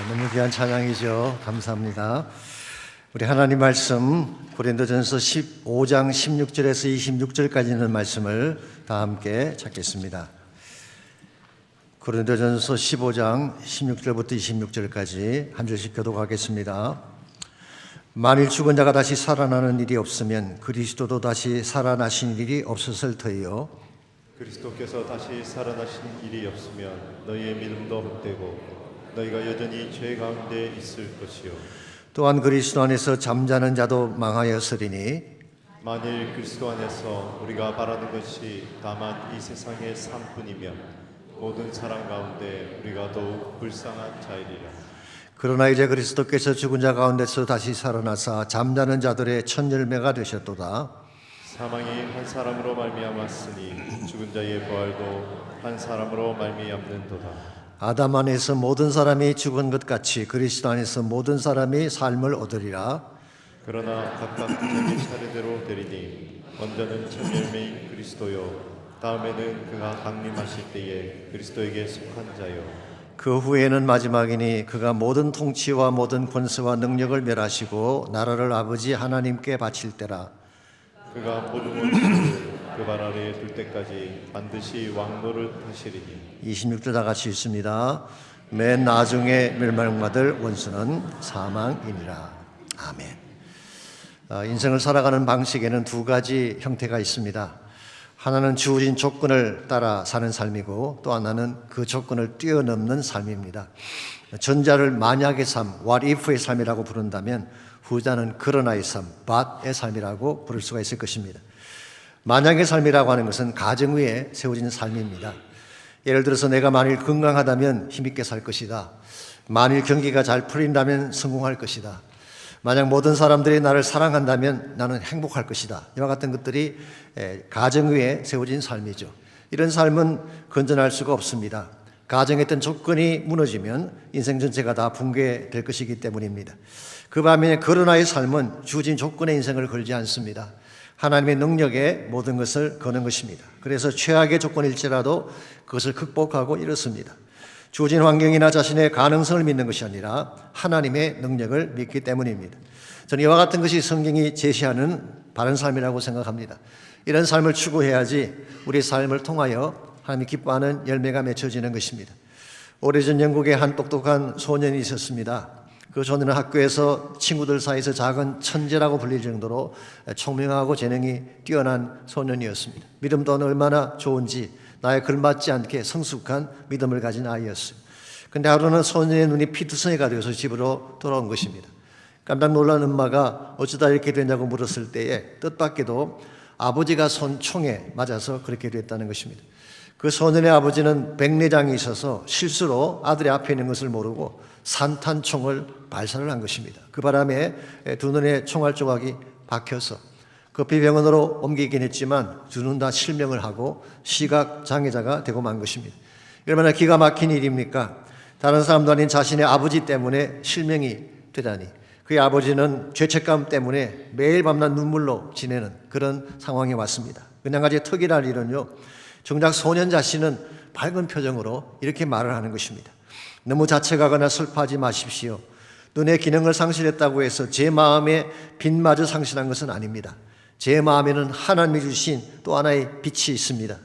너무 귀한 찬양이죠. 감사합니다. 우리 하나님 말씀 고린도전서 15장 16절에서 26절까지 있는 말씀을 다 함께 찾겠습니다. 고린도전서 15장 16절부터 26절까지 한 절씩 교독하겠습니다. 만일 죽은 자가 다시 살아나는 일이 없으면 그리스도도 다시 살아나신 일이 없었을 터이요. 그리스도께서 다시 살아나신 일이 없으면 너희의 믿음도 헛되고 너희가 여전히 죄 가운데 있을 것이요. 또한 그리스도 안에서 잠자는 자도 망하였으리니 만일 그리스도 안에서 우리가 바라는 것이 다만 이 세상의 삶뿐이면 모든 사람 가운데 우리가 더욱 불쌍한 자이리라. 그러나 이제 그리스도께서 죽은 자 가운데서 다시 살아나사 잠자는 자들의 첫 열매가 되셨도다. 사망이 한 사람으로 말미암았으니 죽은 자의 부활도 한 사람으로 말미암는도다. 아담 안에서 모든 사람이 죽은 것 같이 그리스도 안에서 모든 사람이 삶을 얻으리라. 그러나 각각 자기 차례대로 되리니 먼저는 첫 열매인 그리스도요 다음에는 그가 강림하실 때에 그리스도에게 속한 자요 그 후에는 마지막이니 그가 모든 통치와 모든 권세와 능력을 멸하시고 나라를 아버지 하나님께 바칠 때라. 그가 모든 원수를 그 발 아래에 둘 때까지 반드시 왕노를 하시리니. 26절 다 같이 읽습니다. 맨 나중에 멸망받을 원수는 사망이니라. 아멘. 인생을 살아가는 방식에는 두 가지 형태가 있습니다. 하나는 주어진 조건을 따라 사는 삶이고 또 하나는 그 조건을 뛰어넘는 삶입니다. 전자를 만약의 삶, what if의 삶이라고 부른다면 후자는 그러나의 삶, but의 삶이라고 부를 수가 있을 것입니다. 만약의 삶이라고 하는 것은 가정 위에 세워진 삶입니다. 예를 들어서 내가 만일 건강하다면 힘있게 살 것이다. 만일 경기가 잘 풀린다면 성공할 것이다. 만약 모든 사람들이 나를 사랑한다면 나는 행복할 것이다. 이와 같은 것들이 가정 위에 세워진 삶이죠. 이런 삶은 건전할 수가 없습니다. 가정의 어떤 조건이 무너지면 인생 전체가 다 붕괴될 것이기 때문입니다. 그 반면에 그러나의 삶은 주어진 조건의 인생을 걸지 않습니다. 하나님의 능력에 모든 것을 거는 것입니다. 그래서 최악의 조건일지라도 그것을 극복하고 이렇습니다. 주어진 환경이나 자신의 가능성을 믿는 것이 아니라 하나님의 능력을 믿기 때문입니다. 저는 이와 같은 것이 성경이 제시하는 바른 삶이라고 생각합니다. 이런 삶을 추구해야지 우리 삶을 통하여 하나님이 기뻐하는 열매가 맺혀지는 것입니다. 오래전 영국에 한 똑똑한 소년이 있었습니다. 그 소년은 학교에서 친구들 사이에서 작은 천재라고 불릴 정도로 총명하고 재능이 뛰어난 소년이었습니다. 믿음도 얼마나 좋은지 나에 걸맞지 않게 성숙한 믿음을 가진 아이였어요. 그런데 하루는 소년의 눈이 피투성이가 되어서 집으로 돌아온 것입니다. 깜짝 놀란 엄마가 어쩌다 이렇게 됐냐고 물었을 때에 뜻밖에도 아버지가 쏜 총에 맞아서 그렇게 됐다는 것입니다. 그 소년의 아버지는 백내장이 있어서 실수로 아들이 앞에 있는 것을 모르고 산탄총을 발사를 한 것입니다. 그 바람에 두 눈에 총알 조각이 박혀서 급히 병원으로 옮기긴 했지만 두 눈 다 실명을 하고 시각장애자가 되고 만 것입니다. 얼마나 기가 막힌 일입니까? 다른 사람도 아닌 자신의 아버지 때문에 실명이 되다니. 그의 아버지는 죄책감 때문에 매일 밤낮 눈물로 지내는 그런 상황이 왔습니다. 그냥 가지 턱이라는 일은요, 정작 소년 자신은 밝은 표정으로 이렇게 말을 하는 것입니다. 너무 자책하거나 슬퍼하지 마십시오. 눈의 기능을 상실했다고 해서 제 마음의 빛마저 상실한 것은 아닙니다. 제 마음에는 하나님이 주신 또 하나의 빛이 있습니다.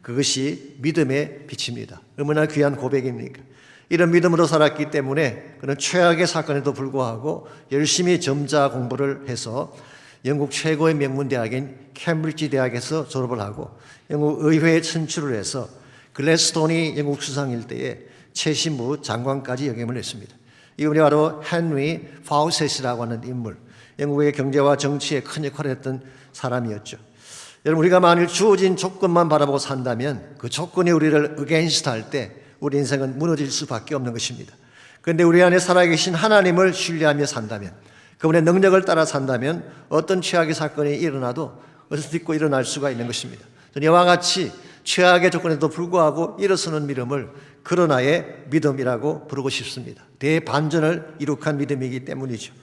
그것이 믿음의 빛입니다. 얼마나 귀한 고백입니까? 이런 믿음으로 살았기 때문에 그는 최악의 사건에도 불구하고 열심히 점자 공부를 해서 영국 최고의 명문 대학인 캠브리지 대학에서 졸업을 하고 영국 의회에 선출을 해서 글래스톤이 영국 수상 일대에 최신부 장관까지 역임을 했습니다. 이분이 바로 헨리 파우셋이라고 하는 인물, 영국의 경제와 정치에 큰 역할을 했던 사람이었죠. 여러분, 우리가 만일 주어진 조건만 바라보고 산다면 그 조건이 우리를 against 할 때 우리 인생은 무너질 수밖에 없는 것입니다. 그런데 우리 안에 살아계신 하나님을 신뢰하며 산다면, 그분의 능력을 따라 산다면 어떤 최악의 사건이 일어나도 어디서 딛고 일어날 수가 있는 것입니다. 이와 같이 최악의 조건에도 불구하고 일어서는 믿음을 그러나의 믿음이라고 부르고 싶습니다. 대반전을 이룩한 믿음이기 때문이죠.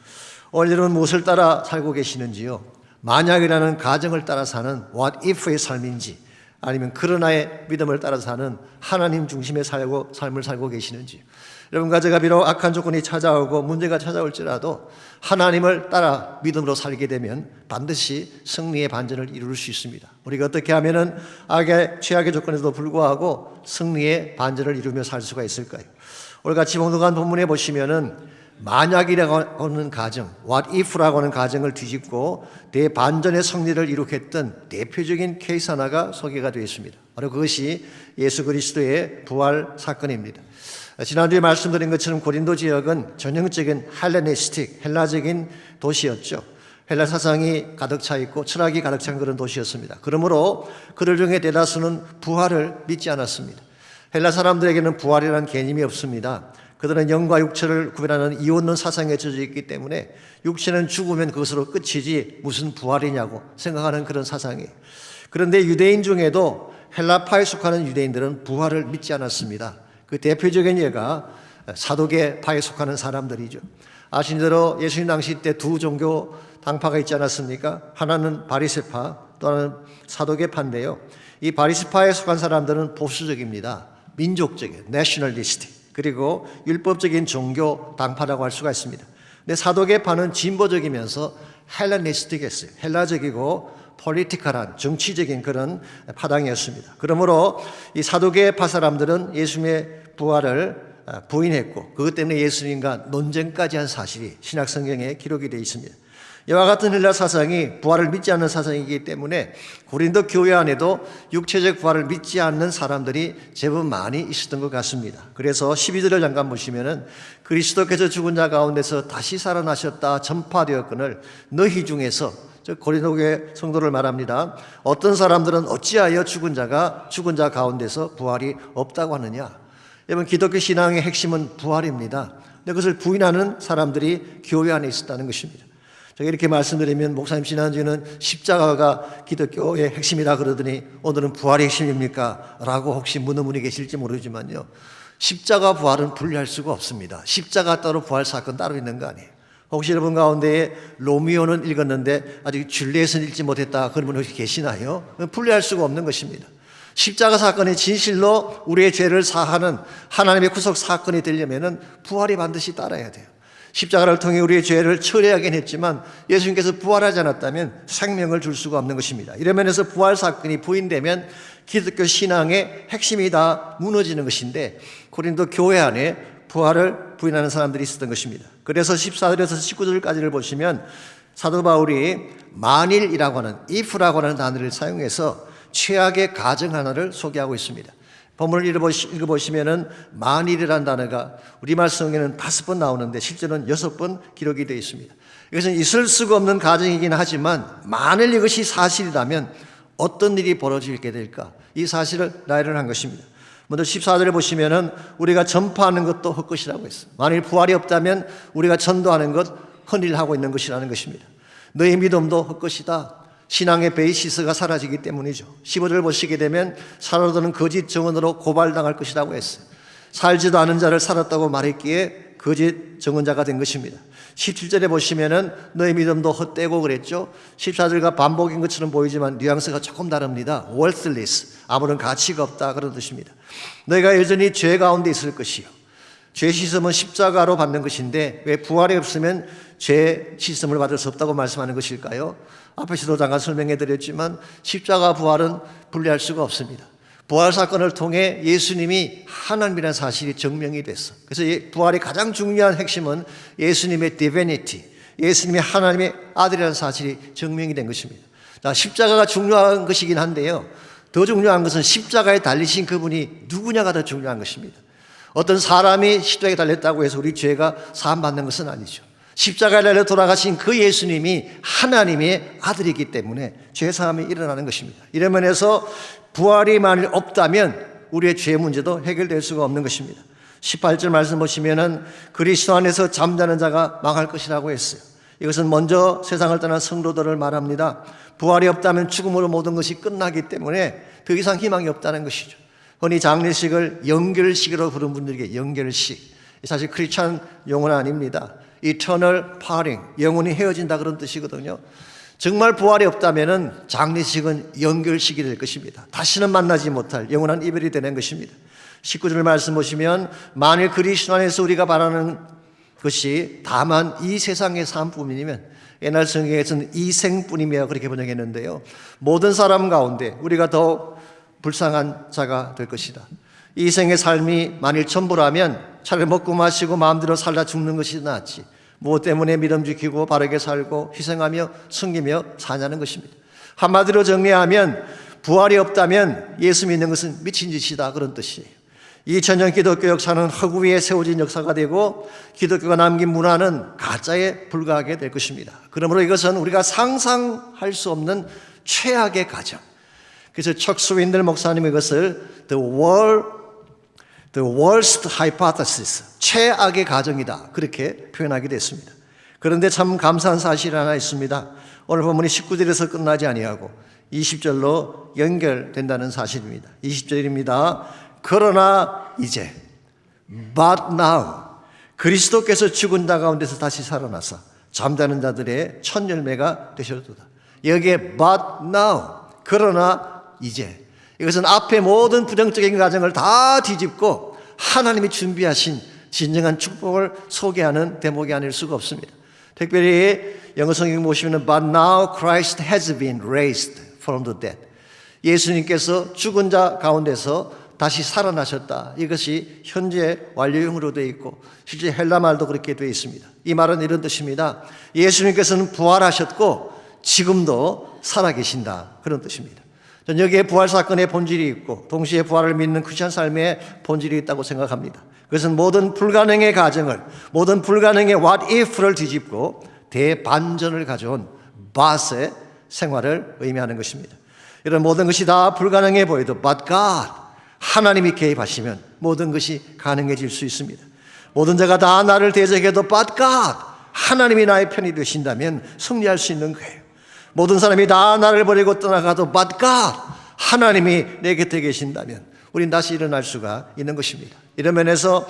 오늘 여러분 무엇을 따라 살고 계시는지요? 만약이라는 가정을 따라 사는 what if의 삶인지 아니면 그러나의 믿음을 따라 사는 하나님 중심의 삶을 살고 계시는지 여러분과 제가 비록 악한 조건이 찾아오고 문제가 찾아올지라도 하나님을 따라 믿음으로 살게 되면 반드시 승리의 반전을 이룰 수 있습니다. 우리가 어떻게 하면은 최악의 조건에도 불구하고 승리의 반전을 이루며 살 수가 있을까요? 오늘 같이 봉독한 본문에 보시면은 만약이라고 하는 가정, what if라고 하는 가정을 뒤집고 대반전의 승리를 이룩했던 대표적인 케이스 하나가 소개가 되어 있습니다. 바로 그것이 예수 그리스도의 부활 사건입니다. 지난주에 말씀드린 것처럼 고린도 지역은 전형적인 헬라적인 도시였죠. 헬라 사상이 가득 차 있고 철학이 가득 찬 그런 도시였습니다. 그러므로 그들 중에 대다수는 부활을 믿지 않았습니다. 헬라 사람들에게는 부활이라는 개념이 없습니다. 그들은 영과 육체를 구별하는 이혼론 사상에 젖어 있기 때문에 육체는 죽으면 그것으로 끝이지 무슨 부활이냐고 생각하는 그런 사상이에요. 그런데 유대인 중에도 헬라파에 속하는 유대인들은 부활을 믿지 않았습니다. 그 대표적인 예가 사도계파에 속하는 사람들이죠. 아시는 대로 예수님 당시 때 두 종교 당파가 있지 않았습니까? 하나는 바리새파, 또 하나는 사도계파인데요. 이 바리새파에 속한 사람들은 보수적입니다. 민족적인, 내셔널리스틱, 그리고 율법적인 종교 당파라고 할 수가 있습니다. 근데 사도계파는 진보적이면서 헬레니스틱했어요. 헬라적이고 폴리티컬한 정치적인 그런 파당이었습니다. 그러므로 이 사도계파 사람들은 예수님의 부활을 부인했고 그것 때문에 예수님과 논쟁까지 한 사실이 신약 성경에 기록이 되어 있습니다. 이와 같은 헬라 사상이 부활을 믿지 않는 사상이기 때문에 고린도 교회 안에도 육체적 부활을 믿지 않는 사람들이 제법 많이 있었던 것 같습니다. 그래서 12절을 잠깐 보시면은 그리스도께서 죽은 자 가운데서 다시 살아나셨다 전파되었거늘 너희 중에서, 즉 고린도 교회 성도를 말합니다. 어떤 사람들은 어찌하여 죽은 자 가운데서 부활이 없다고 하느냐. 여러분, 기독교 신앙의 핵심은 부활입니다. 근데 그것을 부인하는 사람들이 교회 안에 있었다는 것입니다. 제가 이렇게 말씀드리면 목사님 지난주에는 십자가가 기독교의 핵심이라 그러더니 오늘은 부활의 핵심입니까? 라고 혹시 묻는 분이 계실지 모르지만요, 십자가 부활은 분리할 수가 없습니다. 십자가 따로 부활 사건 따로 있는 거 아니에요. 혹시 여러분 가운데 로미오는 읽었는데 아직 줄리엣은 읽지 못했다 그런 분 혹시 계시나요? 분리할 수가 없는 것입니다. 십자가 사건이 진실로 우리의 죄를 사하는 하나님의 구속 사건이 되려면 부활이 반드시 따라야 돼요. 십자가를 통해 우리의 죄를 처리하긴 했지만 예수님께서 부활하지 않았다면 생명을 줄 수가 없는 것입니다. 이런 면에서 부활 사건이 부인되면 기독교 신앙의 핵심이 다 무너지는 것인데 고린도 교회 안에 부활을 부인하는 사람들이 있었던 것입니다. 그래서 14절에서 19절까지를 보시면 사도 바울이 만일이라고 하는 if라고 하는 단어를 사용해서 최악의 가정 하나를 소개하고 있습니다. 본문을 읽어보시면 만일이라는 단어가 우리말 성경에는 5번 나오는데 실제로는 6번 기록이 되어 있습니다. 이것은 있을 수가 없는 가정이긴 하지만 만일 이것이 사실이라면 어떤 일이 벌어지게 될까? 이 사실을 나열을 한 것입니다. 먼저 14절에 보시면 우리가 전파하는 것도 헛것이라고 했어요. 만일 부활이 없다면 우리가 전도하는 것 헛일을 하고 있는 것이라는 것입니다. 너희 믿음도 헛것이다. 신앙의 베이시스가 사라지기 때문이죠. 15절을 보시게 되면 살아도는 거짓 증언으로 고발당할 것이라고 했어요. 살지도 않은 자를 살았다고 말했기에 거짓 증언자가 된 것입니다. 17절에 보시면은 너희 믿음도 헛되고 그랬죠. 14절과 반복인 것처럼 보이지만 뉘앙스가 조금 다릅니다. worthless, 아무런 가치가 없다 그런 뜻입니다. 너희가 여전히 죄 가운데 있을 것이요. 죄 씻음은 십자가로 받는 것인데 왜 부활이 없으면 죄 씻음을 받을 수 없다고 말씀하는 것일까요? 앞에서도 잠깐 설명해 드렸지만 십자가 부활은 분리할 수가 없습니다. 부활 사건을 통해 예수님이 하나님이라는 사실이 증명이 됐어. 그래서 부활의 가장 중요한 핵심은 예수님의 divinity, 예수님이 하나님의 아들이라는 사실이 증명이 된 것입니다. 자, 십자가가 중요한 것이긴 한데요, 더 중요한 것은 십자가에 달리신 그분이 누구냐가 더 중요한 것입니다. 어떤 사람이 십자가에 달렸다고 해서 우리 죄가 사함받는 것은 아니죠. 십자가에 달려 돌아가신 그 예수님이 하나님의 아들이기 때문에 죄사함이 일어나는 것입니다. 이런 면에서 부활이 만일 없다면 우리의 죄 문제도 해결될 수가 없는 것입니다. 18절 말씀 보시면은 그리스도 안에서 잠자는 자가 망할 것이라고 했어요. 이것은 먼저 세상을 떠난 성도들을 말합니다. 부활이 없다면 죽음으로 모든 것이 끝나기 때문에 더 이상 희망이 없다는 것이죠. 흔히 장례식을 연결식으로 부르는 분들에게 연결식, 사실 크리스찬 용어는 아닙니다. Eternal parting, 영원히 헤어진다 그런 뜻이거든요. 정말 부활이 없다면 장례식은 연결식이 될 것입니다. 다시는 만나지 못할 영원한 이별이 되는 것입니다. 19절 말씀 보시면 만일 그리스도 안에서 우리가 바라는 것이 다만 이 세상의 삶뿐이면, 옛날 성경에서는 이생뿐이며 그렇게 번역했는데요, 모든 사람 가운데 우리가 더 불쌍한 자가 될 것이다. 이 생의 삶이 만일 전부라면 차라리 먹고 마시고 마음대로 살다 죽는 것이 낫지, 무엇 때문에 믿음 지키고 바르게 살고 희생하며 섬기며 사냐는 것입니다. 한마디로 정리하면 부활이 없다면 예수 믿는 것은 미친 짓이다, 그런 뜻이에요. 2000년 기독교 역사는 허구 위에 세워진 역사가 되고 기독교가 남긴 문화는 가짜에 불과하게 될 것입니다. 그러므로 이것은 우리가 상상할 수 없는 최악의 가정. 그래서 척 스윈들 목사님이 이것을 the worst hypothesis, 최악의 가정이다, 그렇게 표현하기도 했습니다. 그런데 참 감사한 사실이 하나 있습니다. 오늘 본문이 19절에서 끝나지 아니하고 20절로 연결된다는 사실입니다. 20절입니다. 그러나 이제 but now 그리스도께서 죽은 자 가운데서 다시 살아나사 잠자는 자들의 첫 열매가 되셨도다. 여기에 but now, 그러나 이제, 이것은 앞에 모든 부정적인 가정을 다 뒤집고 하나님이 준비하신 진정한 축복을 소개하는 대목이 아닐 수가 없습니다. 특별히 영어 성경 보시면 but now Christ has been raised from the dead, 예수님께서 죽은 자 가운데서 다시 살아나셨다. 이것이 현재 완료형으로 되어 있고 실제 헬라 말도 그렇게 되어 있습니다. 이 말은 이런 뜻입니다. 예수님께서는 부활하셨고 지금도 살아계신다, 그런 뜻입니다. 전 여기에 부활 사건의 본질이 있고 동시에 부활을 믿는 크리스천 삶의 본질이 있다고 생각합니다. 그것은 모든 불가능의 가정을, 모든 불가능의 what if를 뒤집고 대반전을 가져온 바스의 생활을 의미하는 것입니다. 이런 모든 것이 다 불가능해 보여도 but God, 하나님이 개입하시면 모든 것이 가능해질 수 있습니다. 모든 자가 다 나를 대적해도 but God, 하나님이 나의 편이 되신다면 승리할 수 있는 거예요. 모든 사람이 다 나를 버리고 떠나가도 but God, 하나님이 내 곁에 계신다면 우린 다시 일어날 수가 있는 것입니다. 이런 면에서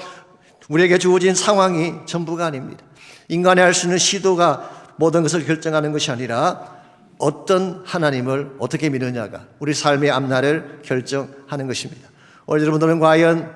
우리에게 주어진 상황이 전부가 아닙니다. 인간이 할 수 있는 시도가 모든 것을 결정하는 것이 아니라 어떤 하나님을 어떻게 믿느냐가 우리 삶의 앞날을 결정하는 것입니다. 오늘 여러분들은 과연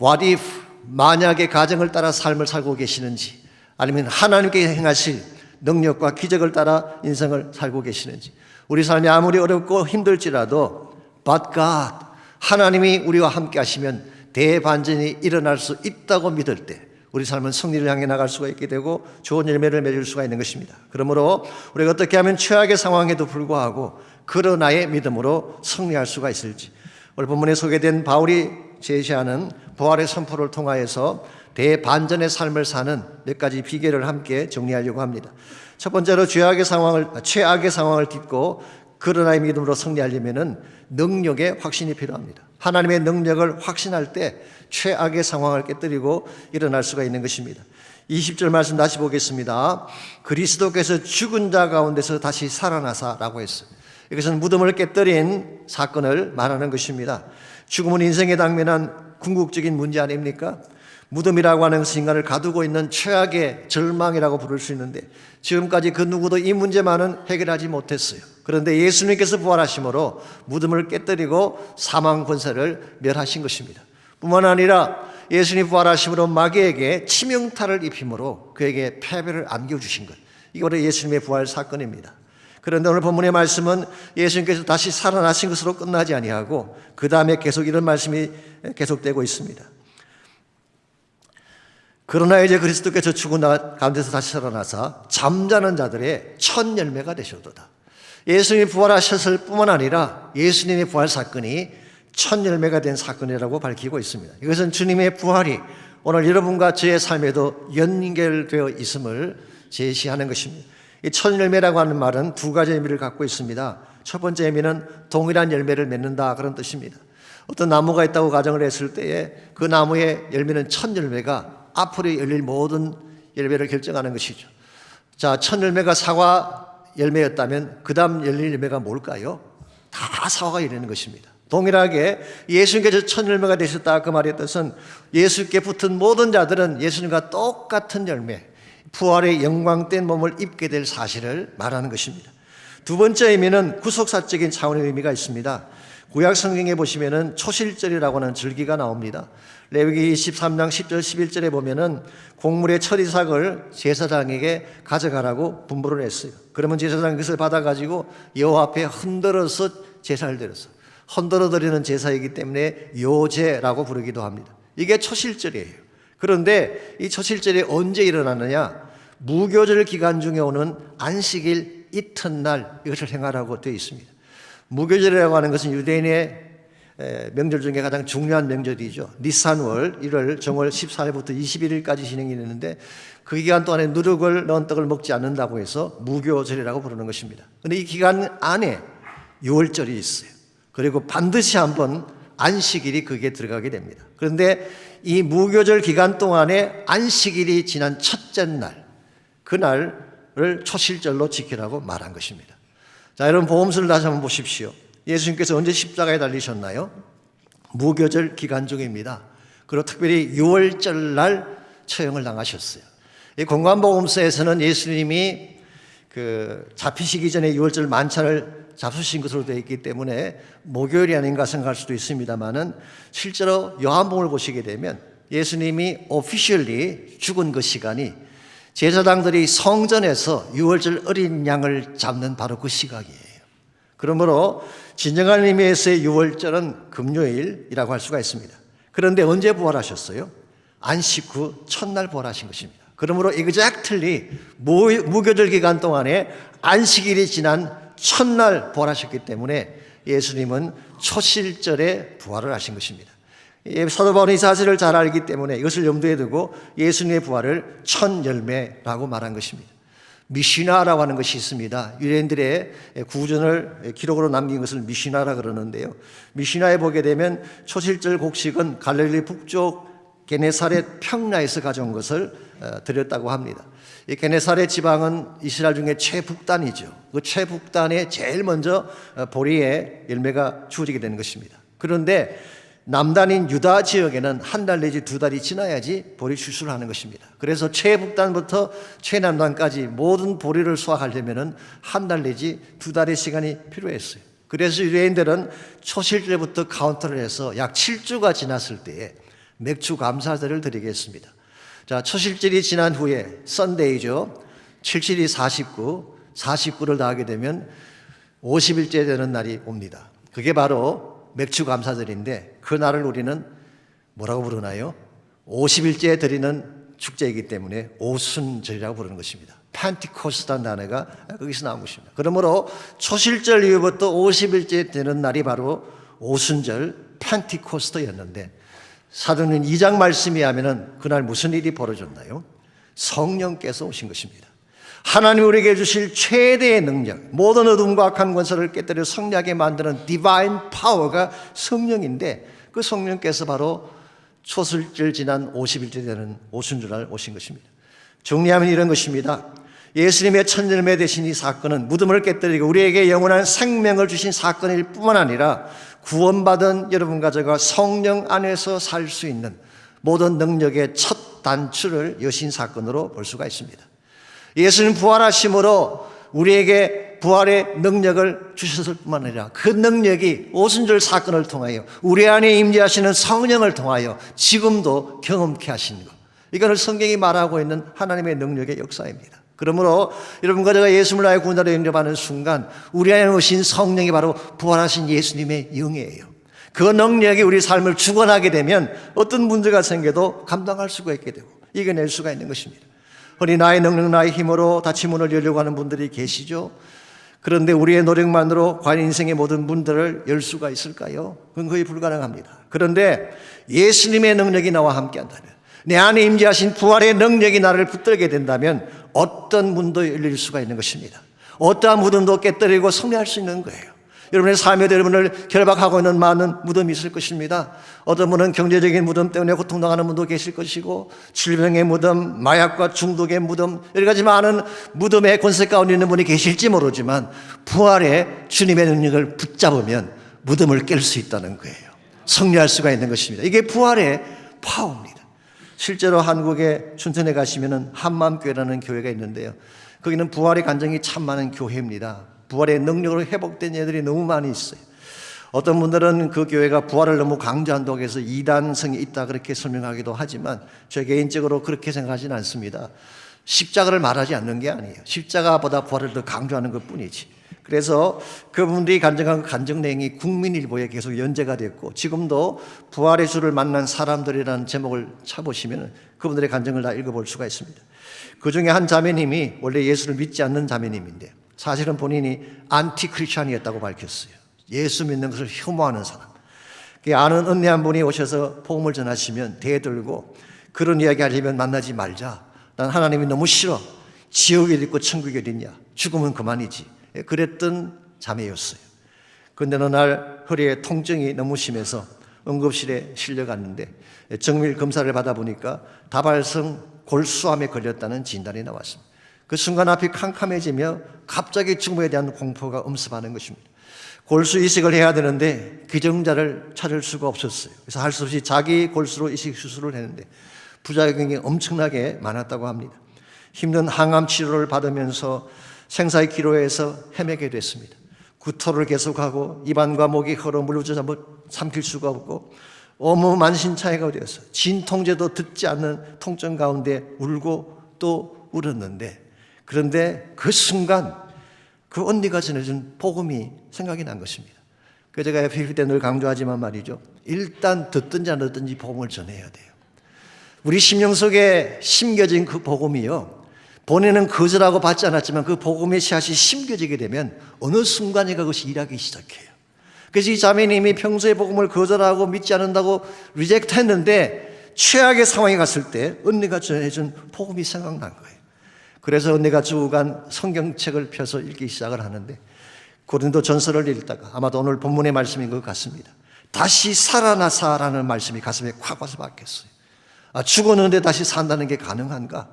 what if, 만약의 가정을 따라 삶을 살고 계시는지, 아니면 하나님께 행하실 능력과 기적을 따라 인생을 살고 계시는지, 우리 삶이 아무리 어렵고 힘들지라도 but God, 하나님이 우리와 함께 하시면 대반전이 일어날 수 있다고 믿을 때 우리 삶은 승리를 향해 나갈 수가 있게 되고 좋은 열매를 맺을 수가 있는 것입니다. 그러므로 우리가 어떻게 하면 최악의 상황에도 불구하고 그러나의 믿음으로 승리할 수가 있을지, 오늘 본문에 소개된 바울이 제시하는 부활의 선포를 통하여서 대반전의 삶을 사는 몇 가지 비결을 함께 정리하려고 합니다. 첫 번째로 최악의 상황을 딛고 그러나의 믿음으로 승리하려면 능력의 확신이 필요합니다. 하나님의 능력을 확신할 때 최악의 상황을 깨뜨리고 일어날 수가 있는 것입니다. 20절 말씀 다시 보겠습니다. 그리스도께서 죽은 자 가운데서 다시 살아나사라고 했어요. 이것은 무덤을 깨뜨린 사건을 말하는 것입니다. 죽음은 인생에 당면한 궁극적인 문제 아닙니까? 무덤이라고 하는 것은 인간을 가두고 있는 최악의 절망이라고 부를 수 있는데 지금까지 그 누구도 이 문제만은 해결하지 못했어요. 그런데 예수님께서 부활하심으로 무덤을 깨뜨리고 사망 권세를 멸하신 것입니다. 뿐만 아니라 예수님 부활하심으로 마귀에게 치명타를 입힘으로 그에게 패배를 안겨주신 것, 이게 바로 예수님의 부활 사건입니다. 그런데 오늘 본문의 말씀은 예수님께서 다시 살아나신 것으로 끝나지 아니하고 그 다음에 계속 이런 말씀이 계속되고 있습니다. 그러나 이제 그리스도께서 죽은 자 가운데서 다시 살아나사 잠자는 자들의 첫 열매가 되셨도다. 예수님이 부활하셨을 뿐만 아니라 예수님의 부활 사건이 첫 열매가 된 사건이라고 밝히고 있습니다. 이것은 주님의 부활이 오늘 여러분과 저의 삶에도 연결되어 있음을 제시하는 것입니다. 이 첫 열매라고 하는 말은 두 가지 의미를 갖고 있습니다. 첫 번째 의미는 동일한 열매를 맺는다, 그런 뜻입니다. 어떤 나무가 있다고 가정을 했을 때에 그 나무의 열매는 첫 열매가 앞으로 열릴 모든 열매를 결정하는 것이죠. 자, 첫 열매가 사과 열매였다면 그 다음 열릴 열매가 뭘까요? 다 사과가 열리는 것입니다. 동일하게 예수님께서 첫 열매가 되셨다, 그 말의 뜻은 예수께 붙은 모든 자들은 예수님과 똑같은 열매, 부활의 영광된 몸을 입게 될 사실을 말하는 것입니다. 두 번째 의미는 구속사적인 차원의 의미가 있습니다. 구약 성경에 보시면은 초실절이라고 하는 절기가 나옵니다. 레위기 23장 10절 11절에 보면은 곡물의 첫 이삭을 제사장에게 가져가라고 분부를 했어요. 그러면 제사장이 그것을 받아가지고 여호와 앞에 흔들어서 제사를 드렸어요. 흔들어 드리는 제사이기 때문에 요제라고 부르기도 합니다. 이게 초실절이에요. 그런데 이 초실절이 언제 일어나느냐? 무교절 기간 중에 오는 안식일 이튿날 이것을 행하라고 되어 있습니다. 무교절이라고 하는 것은 유대인의 명절 중에 가장 중요한 명절이죠. 니산월 1월 정월 14일부터 21일까지 진행이 되는데 그 기간 동안에 누룩을 넣은 떡을 먹지 않는다고 해서 무교절이라고 부르는 것입니다. 그런데 이 기간 안에 6월절이 있어요. 그리고 반드시 한번 안식일이 거기에 들어가게 됩니다. 그런데 이 무교절 기간 동안에 안식일이 지난 첫째 날, 그날을 초실절로 지키라고 말한 것입니다. 자, 여러분 보험수를 다시 한번 보십시오. 예수님께서 언제 십자가에 달리셨나요? 무교절 기간 중입니다. 그리고 특별히 6월절 날 처형을 당하셨어요. 이 공관복음서에서는 예수님이 잡히시기 전에 6월절 만찬을 잡수신 것으로 되어 있기 때문에 목요일이 아닌가 생각할 수도 있습니다만은 실제로 요한복음을 보시게 되면 예수님이 오피셜리 죽은 그 시간이 제사장들이 성전에서 6월절 어린 양을 잡는 바로 그 시각이에요. 그러므로 진정한 의미에서의 6월절은 금요일이라고 할 수가 있습니다. 그런데 언제 부활하셨어요? 안식 후 첫날 부활하신 것입니다. 그러므로 exactly 무교절 기간 동안에 안식일이 지난 첫날 부활하셨기 때문에 예수님은 초실절에 부활을 하신 것입니다. 사도 바울은 이 사실을 잘 알기 때문에 이것을 염두에 두고 예수님의 부활을 첫 열매라고 말한 것입니다. 미시나라고 하는 것이 있습니다. 유대인들의 구전을 기록으로 남긴 것을 미시나라 그러는데요. 미시나에 보게 되면 초실절 곡식은 갈릴리 북쪽 게네사렛 평야에서 가져온 것을 드렸다고 합니다. 이 게네사렛 지방은 이스라엘 중에 최북단이죠. 그 최북단에 제일 먼저 보리의 열매가 주어지게 되는 것입니다. 그런데 남단인 유다 지역에는 한 달 내지 두 달이 지나야지 보리 추수를 하는 것입니다. 그래서 최북단부터 최남단까지 모든 보리를 수확하려면 한 달 내지 두 달의 시간이 필요했어요. 그래서 유대인들은 초실절부터 카운트를 해서 약 7주가 지났을 때에 맥주 감사제를 드리겠습니다. 자, 초실절이 지난 후에 썬데이죠. 7, 49, 49를 더하게 되면 50일째 되는 날이 옵니다. 그게 바로 맥주 감사절인데 그 날을 우리는 뭐라고 부르나요? 50일째 드리는 축제이기 때문에 오순절이라고 부르는 것입니다. 펜티코스트라는 단어가 거기서 나온 것입니다. 그러므로 초실절 이후부터 50일째 되는 날이 바로 오순절 펜티코스트였는데 사도행전 2장 말씀에 하면은 그날 무슨 일이 벌어졌나요? 성령께서 오신 것입니다. 하나님 우리에게 주실 최대의 능력, 모든 어둠과 악한 권세를 깨뜨려 성리하게 만드는 디바인 파워가 성령인데 그 성령께서 바로 초실절 지난 50일째 되는 오순절날 오신 것입니다. 정리하면 이런 것입니다. 예수님의 첫 열매 되신 이 사건은 무덤을 깨뜨리고 우리에게 영원한 생명을 주신 사건일 뿐만 아니라 구원받은 여러분과 제가 성령 안에서 살 수 있는 모든 능력의 첫 단추를 여신 사건으로 볼 수가 있습니다. 예수님 부활하심으로 우리에게 부활의 능력을 주셨을 뿐만 아니라 그 능력이 오순절 사건을 통하여 우리 안에 임재하시는 성령을 통하여 지금도 경험케 하신 것, 이거를 성경이 말하고 있는 하나님의 능력의 역사입니다. 그러므로 여러분과 제가 예수님을 나의 구원자로 영접하는 순간 우리 안에 오신 성령이 바로 부활하신 예수님의 영이에요. 그 능력이 우리 삶을 주관하게 되면 어떤 문제가 생겨도 감당할 수가 있게 되고 이겨낼 수가 있는 것입니다. 허니 나의 능력 나의 힘으로 닫힌 문을 열려고 하는 분들이 계시죠. 그런데 우리의 노력만으로 과연 인생의 모든 문들을 열 수가 있을까요? 그건 거의 불가능합니다. 그런데 예수님의 능력이 나와 함께한다면, 내 안에 임재하신 부활의 능력이 나를 붙들게 된다면 어떤 문도 열릴 수가 있는 것입니다. 어떠한 무덤도 깨뜨리고 승리할 수 있는 거예요. 여러분의 삶의 여러분을 결박하고 있는 많은 무덤이 있을 것입니다. 어떤 분은 경제적인 무덤 때문에 고통당하는 분도 계실 것이고, 질병의 무덤, 마약과 중독의 무덤, 여러 가지 많은 무덤의 권세 가운데 있는 분이 계실지 모르지만 부활의 주님의 능력을 붙잡으면 무덤을 깰 수 있다는 거예요. 승리할 수가 있는 것입니다. 이게 부활의 파워입니다. 실제로 한국의 춘천에 가시면은 한맘교회라는 교회가 있는데요. 거기는 부활의 간증이 참 많은 교회입니다. 부활의 능력으로 회복된 애들이 너무 많이 있어요. 어떤 분들은 그 교회가 부활을 너무 강조한다고 해서 이단성이 있다 그렇게 설명하기도 하지만 저 개인적으로 그렇게 생각하지는 않습니다. 십자가를 말하지 않는 게 아니에요. 십자가보다 부활을 더 강조하는 것뿐이지. 그래서 그분들이 간증한 간증 내용이 국민일보에 계속 연재가 됐고 지금도 부활의 주를 만난 사람들이라는 제목을 쳐보시면 그분들의 간증을 다 읽어볼 수가 있습니다. 그 중에 한 자매님이 원래 예수를 믿지 않는 자매님인데 사실은 본인이 안티 크리스찬이었다고 밝혔어요. 예수 믿는 것을 혐오하는 사람. 아는 언니 한 분이 오셔서 복음을 전하시면 대들고 그런 이야기 하려면 만나지 말자. 난 하나님이 너무 싫어. 지옥이 어딨고 천국이 어딨냐. 죽으면 그만이지. 그랬던 자매였어요. 그런데 어느 날 허리에 통증이 너무 심해서 응급실에 실려갔는데 정밀 검사를 받아보니까 다발성 골수암에 걸렸다는 진단이 나왔습니다. 그 순간 앞이 캄캄해지며 갑자기 죽음에 대한 공포가 엄습하는 것입니다. 골수 이식을 해야 되는데 기증자를 찾을 수가 없었어요. 그래서 할 수 없이 자기 골수로 이식 수술을 했는데 부작용이 엄청나게 많았다고 합니다. 힘든 항암 치료를 받으면서 생사의 기로에서 헤매게 됐습니다. 구토를 계속하고 입안과 목이 헐어 물부짖어 삼킬 수가 없고 온몸 만신창이가 되어서 진통제도 듣지 않는 통증 가운데 울고 또 울었는데 그런데 그 순간 그 언니가 전해준 복음이 생각이 난 것입니다. 그 제가 FP 때 늘 강조하지만 말이죠. 일단 듣든지 안 듣든지 복음을 전해야 돼요. 우리 심령 속에 심겨진 그 복음이요. 본인은 거절하고 받지 않았지만 그 복음의 씨앗이 심겨지게 되면 어느 순간인가 그것이 일하기 시작해요. 그래서 이 자매님이 평소에 복음을 거절하고 믿지 않는다고 리젝트 했는데 최악의 상황에 갔을 때 언니가 전해준 복음이 생각난 거예요. 그래서 언니가 주간 성경책을 펴서 읽기 시작을 하는데 고린도 전서를 읽다가 아마도 오늘 본문의 말씀인 것 같습니다. 다시 살아나사라는 말씀이 가슴에 콱 와서 박혔어요. 죽었는데 다시 산다는 게 가능한가?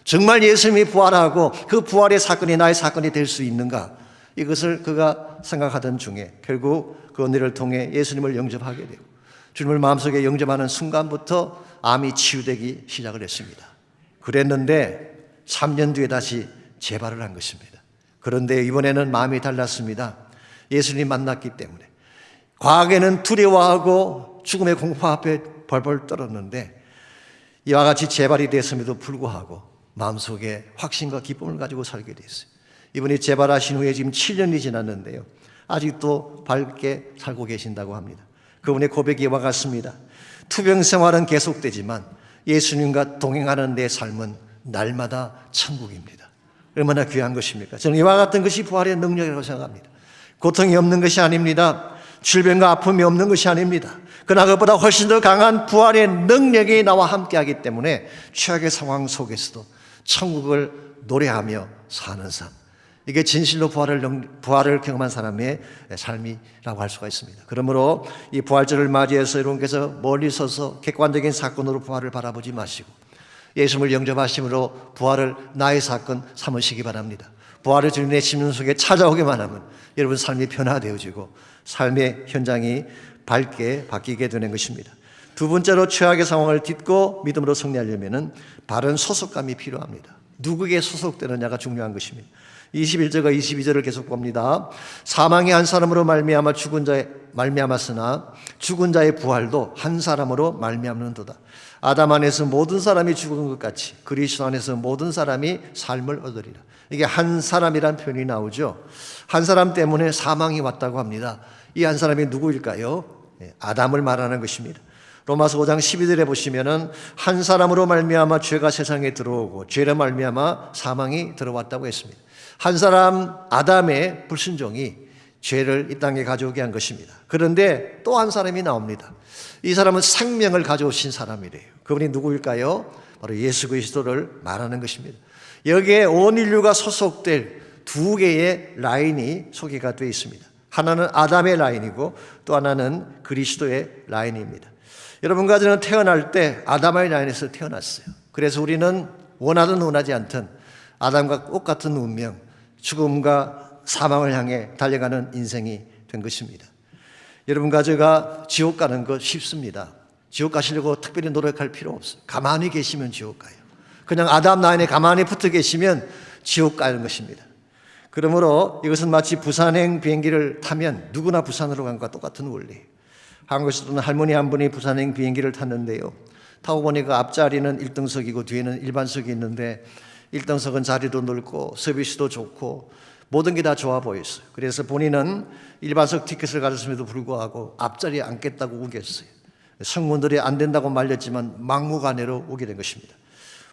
정말 예수님이 부활하고 그 부활의 사건이 나의 사건이 될 수 있는가? 이것을 그가 생각하던 중에 결국 그 언니를 통해 예수님을 영접하게 되고 주님을 마음속에 영접하는 순간부터 암이 치유되기 시작을 했습니다. 그랬는데 3년 뒤에 다시 재발을 한 것입니다. 그런데 이번에는 마음이 달랐습니다. 예수님 만났기 때문에. 과거에는 두려워하고 죽음의 공포 앞에 벌벌 떨었는데 이와 같이 재발이 됐음에도 불구하고 마음속에 확신과 기쁨을 가지고 살게 됐어요. 이분이 재발하신 후에 지금 7년이 지났는데요. 아직도 밝게 살고 계신다고 합니다. 그분의 고백이 이와 같습니다. 투병 생활은 계속되지만 예수님과 동행하는 내 삶은 날마다 천국입니다. 얼마나 귀한 것입니까? 저는 이와 같은 것이 부활의 능력이라고 생각합니다. 고통이 없는 것이 아닙니다. 질병과 아픔이 없는 것이 아닙니다. 그러나 그것보다 훨씬 더 강한 부활의 능력이 나와 함께하기 때문에 최악의 상황 속에서도 천국을 노래하며 사는 삶. 이게 진실로 부활을 경험한 사람의 삶이라고 할 수가 있습니다. 그러므로 이 부활절을 맞이해서 여러분께서 멀리 서서 객관적인 사건으로 부활을 바라보지 마시고 예수님을 영접하심으로 부활을 나의 사건 삼으시기 바랍니다. 부활의 주님 내 심령 속에 찾아오기만 하면 여러분 삶이 변화되어지고 삶의 현장이 밝게 바뀌게 되는 것입니다. 두 번째로 최악의 상황을 딛고 믿음으로 승리하려면 바른 소속감이 필요합니다. 누구에게 소속되느냐가 중요한 것입니다. 21절과 22절을 계속 봅니다. 사망이 한 사람으로 말미암아 죽은 자의 말미암았으나 죽은 자의 부활도 한 사람으로 말미암는도다. 아담 안에서 모든 사람이 죽은 것 같이 그리스도 안에서 모든 사람이 삶을 얻으리라. 이게 한 사람이란 표현이 나오죠. 한 사람 때문에 사망이 왔다고 합니다. 이 한 사람이 누구일까요? 아담을 말하는 것입니다. 로마서 5장 12절에 보시면은 한 사람으로 말미암아 죄가 세상에 들어오고 죄로 말미암아 사망이 들어왔다고 했습니다. 한 사람 아담의 불순종이 죄를 이 땅에 가져오게 한 것입니다. 그런데 또 한 사람이 나옵니다. 이 사람은 생명을 가져오신 사람이래요. 그분이 누구일까요? 바로 예수 그리스도를 말하는 것입니다. 여기에 온 인류가 소속될 두 개의 라인이 소개가 되어 있습니다. 하나는 아담의 라인이고 또 하나는 그리스도의 라인입니다. 여러분과 저는 태어날 때 아담의 라인에서 태어났어요. 그래서 우리는 원하든 원하지 않든 아담과 똑같은 운명, 죽음과 사망을 향해 달려가는 인생이 된 것입니다. 여러분과 제가 지옥 가는 거 쉽습니다. 지옥 가시려고 특별히 노력할 필요 없어요. 가만히 계시면 지옥 가요. 그냥 아담 라인에 가만히 붙어 계시면 지옥 가는 것입니다. 그러므로 이것은 마치 부산행 비행기를 타면 누구나 부산으로 간 것과 똑같은 원리. 한국에서는 할머니 한 분이 부산행 비행기를 탔는데요. 타고 보니까 앞자리는 1등석이고 뒤에는 일반석이 있는데 1등석은 자리도 넓고 서비스도 좋고 모든 게 다 좋아 보였어요. 그래서 본인은 일반석 티켓을 가졌음에도 불구하고 앞자리에 앉겠다고 우겼어요. 성문들이 안 된다고 말렸지만 막무가내로 오게 된 것입니다.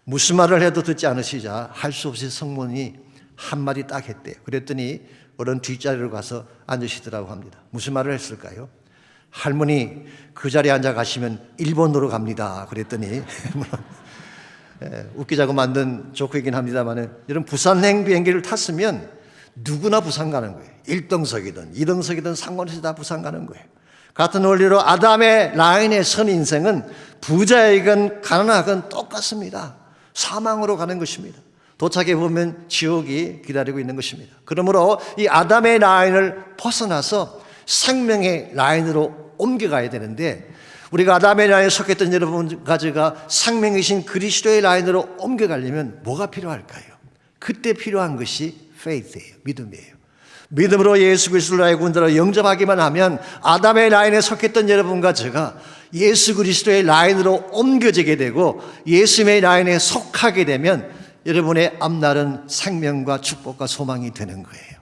무슨 말을 해도 듣지 않으시자 할 수 없이 성문이 한마디 딱 했대요. 그랬더니 어른 뒷자리로 가서 앉으시더라고 합니다. 무슨 말을 했을까요? 할머니 그 자리에 앉아 가시면 일본으로 갑니다. 그랬더니 웃기자고 만든 조크이긴 합니다만 이런 부산행 비행기를 탔으면 누구나 부산 가는 거예요. 1등석이든 2등석이든 상관없이 다 부산 가는 거예요. 같은 원리로 아담의 라인에 선 인생은 부자이건 가난하건 똑같습니다. 사망으로 가는 것입니다. 도착해 보면 지옥이 기다리고 있는 것입니다. 그러므로 이 아담의 라인을 벗어나서 생명의 라인으로 옮겨가야 되는데 우리가 아담의 라인에 속했던 여러분 가지가 생명이신 그리스도의 라인으로 옮겨가려면 뭐가 필요할까요? 그때 필요한 것이 faith예요. 믿음이에요. 믿음으로 예수 그리스도를 나의 구원자로 영접하기만 하면 아담의 라인에 속했던 여러분과 제가 예수 그리스도의 라인으로 옮겨지게 되고 예수의 라인에 속하게 되면 여러분의 앞날은 생명과 축복과 소망이 되는 거예요.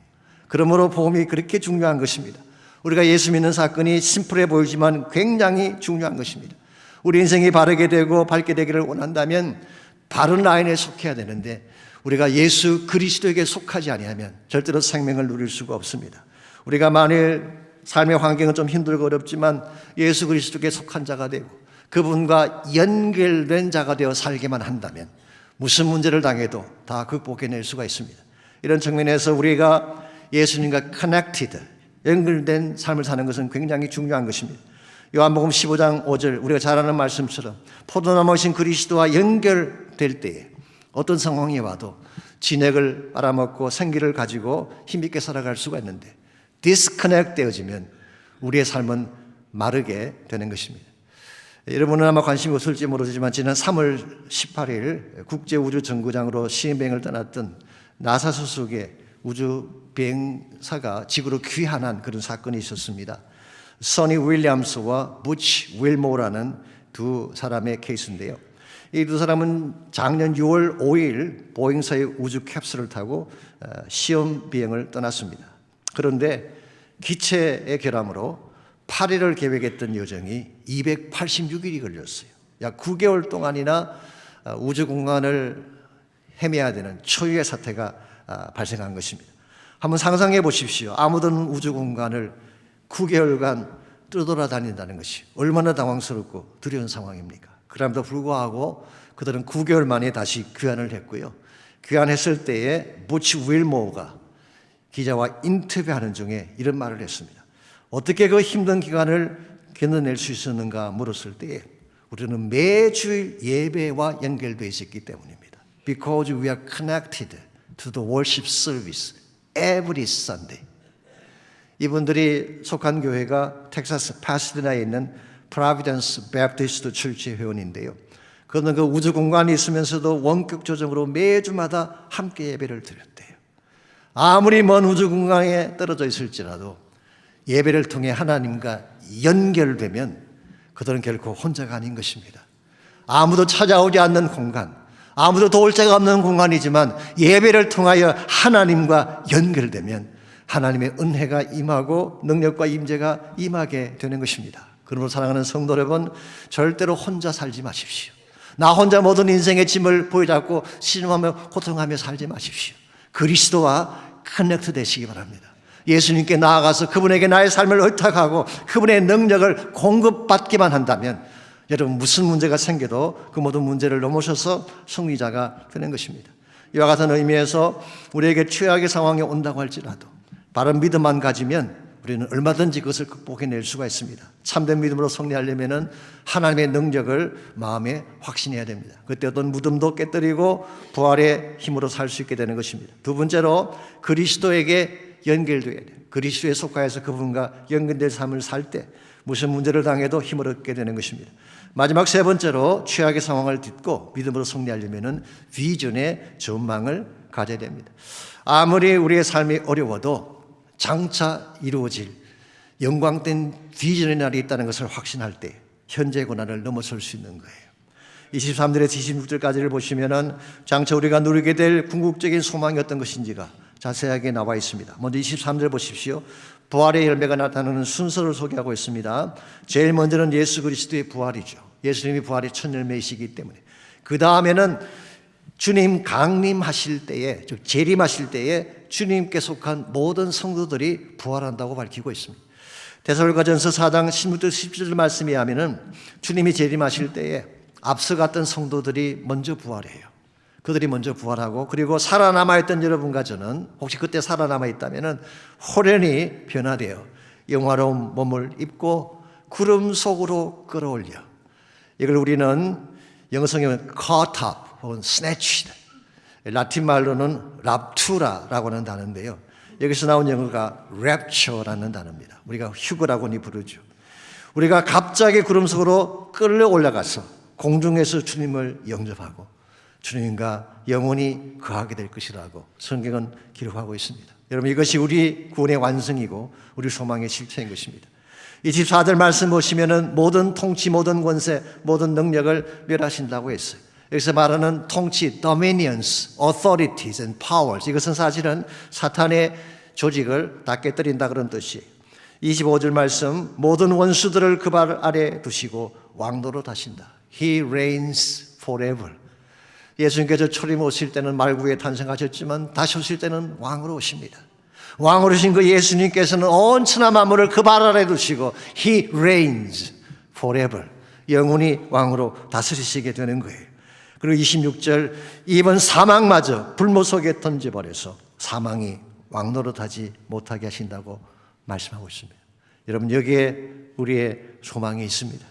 그러므로 복음이 그렇게 중요한 것입니다. 우리가 예수 믿는 사건이 심플해 보이지만 굉장히 중요한 것입니다. 우리 인생이 바르게 되고 밝게 되기를 원한다면 바른 라인에 속해야 되는데 우리가 예수 그리스도에게 속하지 아니하면 절대로 생명을 누릴 수가 없습니다. 우리가 만일 삶의 환경은 좀 힘들고 어렵지만 예수 그리스도께 속한 자가 되고 그분과 연결된 자가 되어 살게만 한다면 무슨 문제를 당해도 다 극복해낼 수가 있습니다. 이런 측면에서 우리가 예수님과 connected, 연결된 삶을 사는 것은 굉장히 중요한 것입니다. 요한복음 15장 5절 우리가 잘 아는 말씀처럼 포도나무이신 그리스도와 연결될 때에 어떤 상황이 와도 진액을 빨아먹고 생기를 가지고 힘있게 살아갈 수가 있는데 디스커넥트 되어지면 우리의 삶은 마르게 되는 것입니다. 여러분은 아마 관심이 없을지 모르지만 지난 3월 18일 국제우주정거장으로 시행비행을 떠났던 나사 소속의 우주비행사가 지구로 귀환한 그런 사건이 있었습니다. 써니 윌리엄스와 부치 윌모라는 두 사람의 케이스인데요. 이 두 사람은 작년 6월 5일 보잉사의 우주 캡슐을 타고 시험 비행을 떠났습니다. 그런데 기체의 결함으로 8일을 계획했던 여정이 286일이 걸렸어요. 약 9개월 동안이나 우주 공간을 헤매야 되는 초유의 사태가 발생한 것입니다. 한번 상상해 보십시오. 아무든 우주 공간을 9개월간 떠돌아다닌다는 것이 얼마나 당황스럽고 두려운 상황입니까? 그럼에도 불구하고 그들은 9개월 만에 다시 귀환을 했고요. 귀환했을 때에 부치 윌모어가 기자와 인터뷰하는 중에 이런 말을 했습니다. 어떻게 그 힘든 기간을 견뎌낼 수 있었는가 물었을 때에 우리는 매주일 예배와 연결되어 있었기 때문입니다. Because we are connected to the worship service every Sunday. 이분들이 속한 교회가 텍사스 파사디나에 있는 프로비던스 베프티스트 철치 회원인데요. 그는 그 우주 공간에 있으면서도 원격 조정으로 매주마다 함께 예배를 드렸대요. 아무리 먼 우주 공간에 떨어져 있을지라도 예배를 통해 하나님과 연결되면 그들은 결코 혼자가 아닌 것입니다. 아무도 찾아오지 않는 공간, 아무도 도울 자가 없는 공간이지만 예배를 통하여 하나님과 연결되면 하나님의 은혜가 임하고 능력과 임재가 임하게 되는 것입니다. 그러므로 사랑하는 성도 여러분, 절대로 혼자 살지 마십시오. 나 혼자 모든 인생의 짐을 보여잡고 신음하며 고통하며 살지 마십시오. 그리스도와 커넥트 되시기 바랍니다. 예수님께 나아가서 그분에게 나의 삶을 의탁하고 그분의 능력을 공급받기만 한다면 여러분 무슨 문제가 생겨도 그 모든 문제를 넘어서서 승리자가 되는 것입니다. 이와 같은 의미에서 우리에게 최악의 상황이 온다고 할지라도 바른 믿음만 가지면 우리는 얼마든지 그것을 극복해낼 수가 있습니다. 참된 믿음으로 승리하려면 하나님의 능력을 마음에 확신해야 됩니다. 그때 어떤 무덤도 깨뜨리고 부활의 힘으로 살 수 있게 되는 것입니다. 두 번째로 그리스도에게 연결되어야 돼요. 그리스도에 속하여서 그분과 연결된 삶을 살 때 무슨 문제를 당해도 힘을 얻게 되는 것입니다. 마지막 세 번째로 최악의 상황을 딛고 믿음으로 승리하려면 비전의 전망을 가져야 됩니다. 아무리 우리의 삶이 어려워도 장차 이루어질 영광된 비전의 날이 있다는 것을 확신할 때 현재의 고난을 넘어설 수 있는 거예요. 23절에서 26절까지를 보시면은 장차 우리가 누리게 될 궁극적인 소망이 어떤 것인지가 자세하게 나와 있습니다. 먼저 23절 보십시오. 부활의 열매가 나타나는 순서를 소개하고 있습니다. 제일 먼저는 예수 그리스도의 부활이죠. 예수님이 부활의 첫 열매이시기 때문에. 그 다음에는 주님 강림하실 때에, 즉 재림하실 때에 주님께 속한 모든 성도들이 부활한다고 밝히고 있습니다. 데살로니가전서 4장 16절 17절 말씀에 하면은 주님이 재림하실 때에 앞서갔던 성도들이 먼저 부활해요. 그들이 먼저 부활하고, 그리고 살아남아있던 여러분과 저는 혹시 그때 살아남아있다면 호련히 변화되어 영화로운 몸을 입고 구름 속으로 끌어올려. 이걸 우리는 영어성에는 caught up 혹은 snatched, 라틴 말로는 raptura라고 하는 단어인데요. 여기서 나온 영어가 rapture라는 단어입니다. 우리가 휴거라고니 부르죠. 우리가 갑자기 구름 속으로 끌려 올라가서 공중에서 주님을 영접하고 주님과 영원히 거하게 될 것이라고 성경은 기록하고 있습니다. 여러분, 이것이 우리 구원의 완성이고 우리 소망의 실체인 것입니다. 24절 말씀 보시면은 모든 통치, 모든 권세, 모든 능력을 멸하신다고 했어요. 여기서 말하는 통치, dominions, authorities and powers, 이것은 사실은 사탄의 조직을 다 깨뜨린다 그런 뜻이에요. 25절 말씀, 모든 원수들을 그 발 아래 두시고 왕도로 다신다. He reigns forever. 예수님께서 초림 오실 때는 말구에 탄생하셨지만 다시 오실 때는 왕으로 오십니다. 왕으로 오신 그 예수님께서는 온 천하 만물을 그 발 아래 두시고 He reigns forever. 영원히 왕으로 다스리시게 되는 거예요. 그리고 26절, 이번 사망마저 불못 속에 던져버려서 사망이 왕노릇하지 못하게 하신다고 말씀하고 있습니다. 여러분, 여기에 우리의 소망이 있습니다.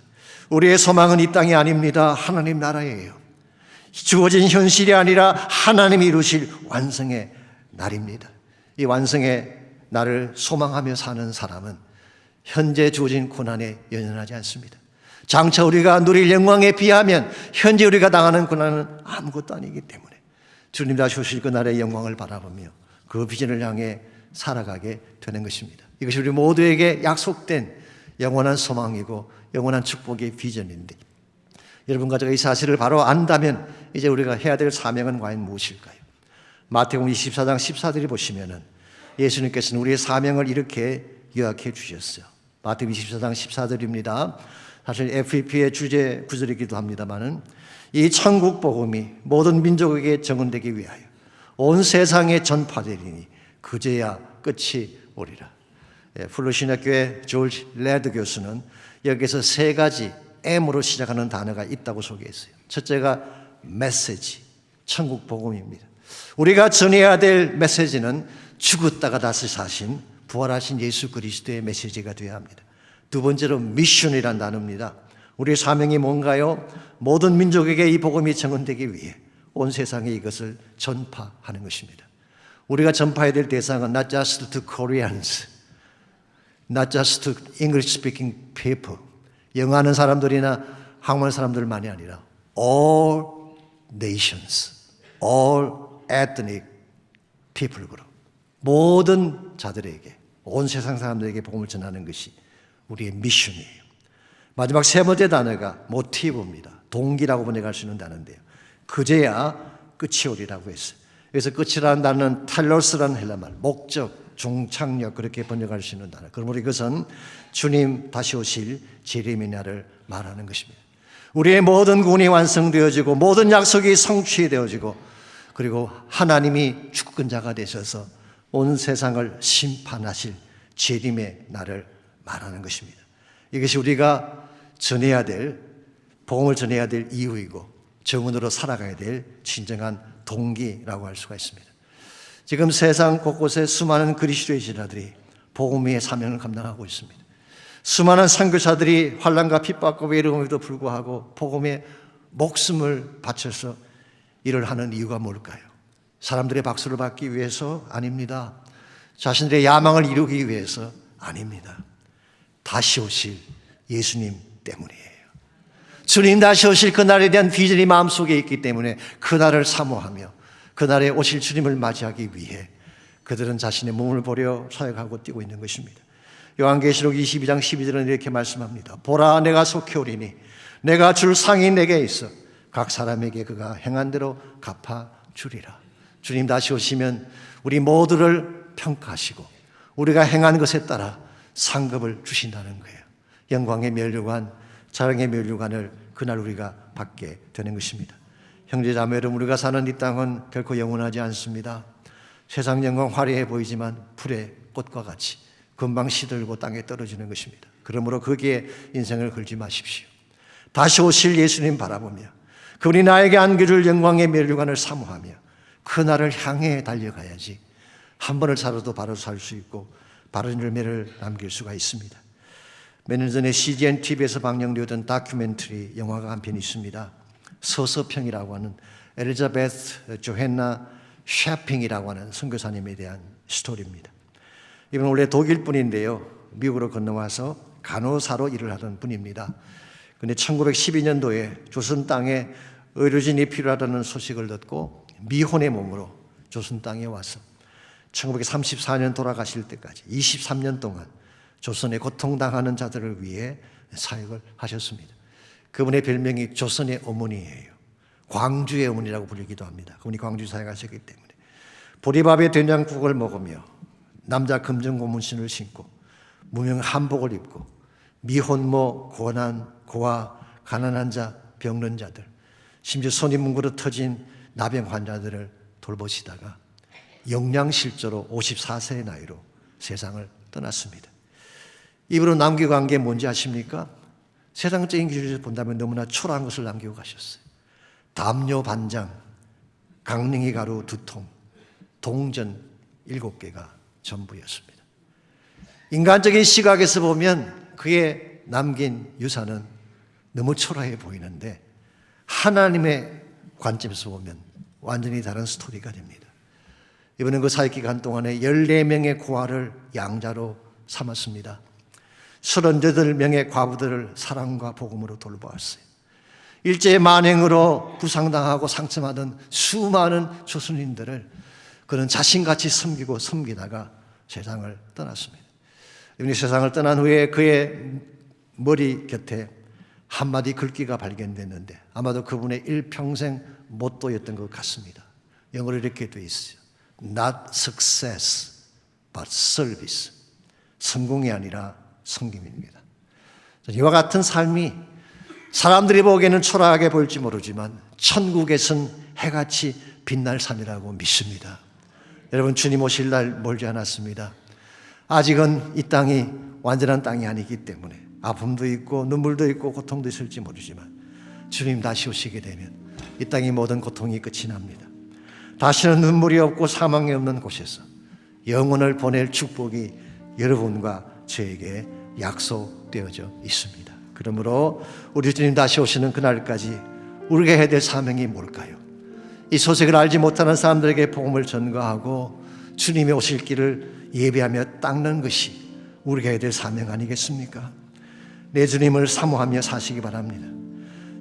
우리의 소망은 이 땅이 아닙니다. 하나님 나라예요. 주어진 현실이 아니라 하나님이 이루실 완성의 날입니다. 이 완성의 날을 소망하며 사는 사람은 현재 주어진 고난에 연연하지 않습니다. 장차 우리가 누릴 영광에 비하면 현재 우리가 당하는 고난은 아무것도 아니기 때문에 주님 다시 오실 그 날의 영광을 바라보며 그 비전을 향해 살아가게 되는 것입니다. 이것이 우리 모두에게 약속된 영원한 소망이고 영원한 축복의 비전인데, 여러분과 제가 이 사실을 바로 안다면 이제 우리가 해야 될 사명은 과연 무엇일까요? 마태복음 24장 14절을 보시면은 예수님께서는 우리의 사명을 이렇게 요약해 주셨어요. 마태복음 24장 14절입니다. 사실 FEP의 주제 구절이기도 합니다만은, 이 천국 복음이 모든 민족에게 증언되기 위하여 온 세상에 전파되리니 그제야 끝이 오리라. 플로신학교의 조지 레드 교수는 여기서 세 가지 M으로 시작하는 단어가 있다고 소개했어요. 첫째가 메시지, 천국 복음입니다. 우리가 전해야 될 메시지는 죽었다가 다시 사신 부활하신 예수 그리스도의 메시지가 되어야 합니다. 두 번째로 미션이란 단어입니다. 우리의 사명이 뭔가요? 모든 민족에게 이 복음이 전언되기 위해 온 세상에 이것을 전파하는 것입니다. 우리가 전파해야 될 대상은 not just to Koreans, not just to English speaking people, 영어하는 사람들이나 한국말 사람들만이 아니라 all nations, all ethnic people group, 모든 자들에게, 온 세상 사람들에게 복음을 전하는 것이 우리의 미션이에요. 마지막 세 번째 단어가 모티브입니다. 동기라고 번역할 수 있는 단어인데요. 그제야 끝이 오리라고 했어요. 그래서 끝이라는 단어는 텔로스라는 헬라말, 목적, 종착역, 그렇게 번역할 수 있는 단어. 그러므로 이것은 주님 다시 오실 재림의 날을 말하는 것입니다. 우리의 모든 구원이 완성되어지고 모든 약속이 성취되어지고, 그리고 하나님이 주권자가 되셔서 온 세상을 심판하실 재림의 날을 말하는 것입니다. 이것이 우리가 전해야 될, 복음을 전해야 될 이유이고 정언으로 살아가야 될 진정한 동기라고 할 수가 있습니다. 지금 세상 곳곳에 수많은 그리스도의 제자들이 복음의 사명을 감당하고 있습니다. 수많은 선교사들이 환난과 핍박과 외로움에도 불구하고 복음에 목숨을 바쳐서 일을 하는 이유가 뭘까요? 사람들의 박수를 받기 위해서 아닙니다. 자신들의 야망을 이루기 위해서 아닙니다. 다시 오실 예수님 때문이에요. 주님 다시 오실 그 날에 대한 비전이 마음속에 있기 때문에 그 날을 사모하며 그날에 오실 주님을 맞이하기 위해 그들은 자신의 몸을 버려 사역하고 뛰고 있는 것입니다. 요한계시록 22장 12절은 이렇게 말씀합니다. 보라, 내가 속히 오리니 내가 줄 상이 내게 있어 각 사람에게 그가 행한 대로 갚아주리라. 주님 다시 오시면 우리 모두를 평가하시고 우리가 행한 것에 따라 상급을 주신다는 거예요. 영광의 면류관, 자랑의 면류관을 그날 우리가 받게 되는 것입니다. 형제자매 여러분, 우리가 사는 이 땅은 결코 영원하지 않습니다. 세상 영광 화려해 보이지만 풀의 꽃과 같이 금방 시들고 땅에 떨어지는 것입니다. 그러므로 거기에 인생을 걸지 마십시오. 다시 오실 예수님 바라보며 그분이 나에게 안겨줄 영광의 면류관을 사모하며 그날을 향해 달려가야지 한 번을 살아도 바로 살 수 있고 바른 열매를 남길 수가 있습니다. 몇 년 전에 CGN TV에서 방영되었던 다큐멘터리 영화가 한 편 있습니다. 서서평이라고 하는 엘리자베스 조헨나 샤핑이라고 하는 선교사님에 대한 스토리입니다. 이분은 원래 독일 분인데요, 미국으로 건너와서 간호사로 일을 하던 분입니다. 그런데 1912년도에 조선 땅에 의료진이 필요하다는 소식을 듣고 미혼의 몸으로 조선 땅에 와서 1934년 돌아가실 때까지 23년 동안 조선에 고통당하는 자들을 위해 사역을 하셨습니다. 그분의 별명이 조선의 어머니예요. 광주의 어머니라고 불리기도 합니다. 그분이 광주 사역하셨기 때문에 보리밥에 된장국을 먹으며 남자 금정 고문신을 신고 무명 한복을 입고 미혼모, 고난, 고아, 가난한 자, 병든 자들, 심지어 손이 뭉그러 터진 나병 환자들을 돌보시다가 영양실조로 54세의 나이로 세상을 떠났습니다. 이분은 남기고 간 게 뭔지 아십니까? 세상적인 기준에서 본다면 너무나 초라한 것을 남기고 가셨어요. 담요 반장, 강냉이 가루 2통, 동전 7개가 전부였습니다. 인간적인 시각에서 보면 그의 남긴 유산은 너무 초라해 보이는데 하나님의 관점에서 보면 완전히 다른 스토리가 됩니다. 이번엔 그 사역기간 동안에 14명의 고아를 양자로 삼았습니다. 38명의 과부들을 사랑과 복음으로 돌보았어요. 일제의 만행으로 부상당하고 상처받은 수많은 조선인들을 그는 자신같이 섬기고 섬기다가 세상을 떠났습니다. 이분이 세상을 떠난 후에 그의 머리 곁에 한마디 글귀가 발견됐는데 아마도 그분의 일평생 모토였던 것 같습니다. 영어로 이렇게 되어 있어요. Not success, but service. 성공이 아니라 섬김입니다. 이와 같은 삶이 사람들이 보기에는 초라하게 보일지 모르지만 천국에선 해같이 빛날 삶이라고 믿습니다. 여러분, 주님 오실 날 멀지 않았습니다. 아직은 이 땅이 완전한 땅이 아니기 때문에 아픔도 있고 눈물도 있고 고통도 있을지 모르지만 주님 다시 오시게 되면 이 땅의 모든 고통이 끝이 납니다. 다시는 눈물이 없고 사망이 없는 곳에서 영혼을 보낼 축복이 여러분과 저에게 약속되어져 있습니다. 그러므로 우리 주님 다시 오시는 그날까지 우리가 해야 될 사명이 뭘까요? 이 소식을 알지 못하는 사람들에게 복음을 전가하고 주님이 오실 길을 예배하며 닦는 것이 우리가 해야 될 사명 아니겠습니까? 내 주님을 사모하며 사시기 바랍니다.